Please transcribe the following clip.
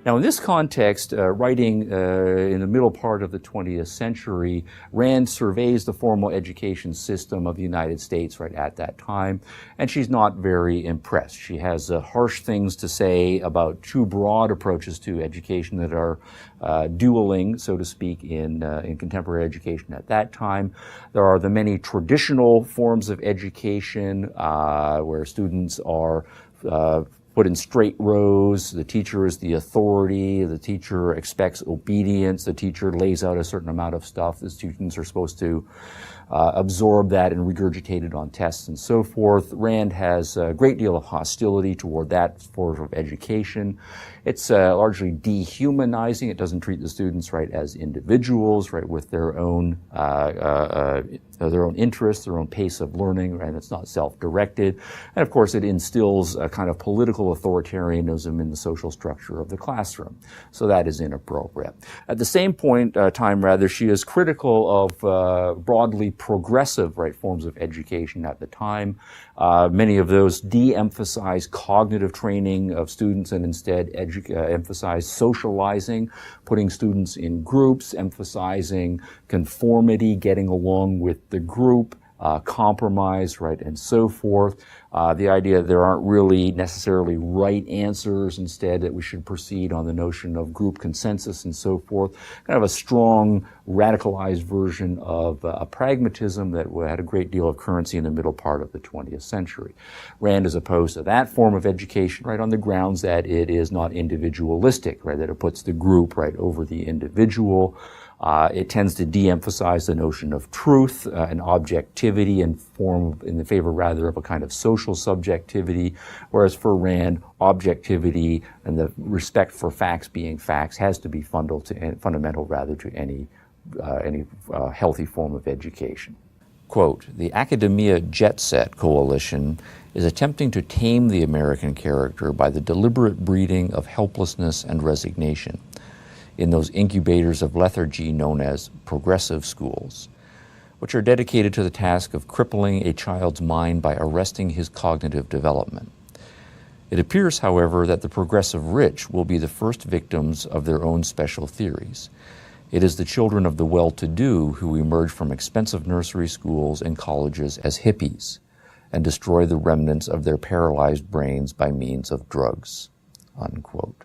Now, in this context, writing in the middle part of the 20th century, Rand surveys the formal education system of the United States right at that time, and she's not very impressed. She has harsh things to say about two broad approaches to education that are dueling, so to speak, in contemporary education at that time. There are the many traditional forms of education where students are put in straight rows. The teacher is the authority. The teacher expects obedience. The teacher lays out a certain amount of stuff. The students are supposed to absorb that and regurgitate it on tests and so forth. Rand has a great deal of hostility toward that form of education. It's largely dehumanizing. It doesn't treat the students right as individuals, right, with their own interests, their own pace of learning, and it's not self-directed. And of course, it instills a kind of political authoritarianism in the social structure of the classroom. So that is inappropriate. At the same time, she is critical of broadly progressive, right, forms of education at the time. Many of those de-emphasize cognitive training of students and instead emphasize socializing, putting students in groups, emphasizing conformity, getting along with the group, compromise, right, and so forth. The idea that there aren't really necessarily right answers, instead that we should proceed on the notion of group consensus and so forth. Kind of a strong, radicalized version of pragmatism that had a great deal of currency in the middle part of the 20th century. Rand is opposed to that form of education, right, on the grounds that it is not individualistic, right, that it puts the group, right, over the individual. It tends to de-emphasize the notion of truth and objectivity in the favor rather of a kind of social subjectivity, whereas for Rand, objectivity and the respect for facts being facts has to be fundamental rather to any healthy form of education. Quote, "The Academia Jet Set Coalition is attempting to tame the American character by the deliberate breeding of helplessness and resignation in those incubators of lethargy known as progressive schools, which are dedicated to the task of crippling a child's mind by arresting his cognitive development. It appears, however, that the progressive rich will be the first victims of their own special theories. It is the children of the well-to-do who emerge from expensive nursery schools and colleges as hippies and destroy the remnants of their paralyzed brains by means of drugs." Unquote.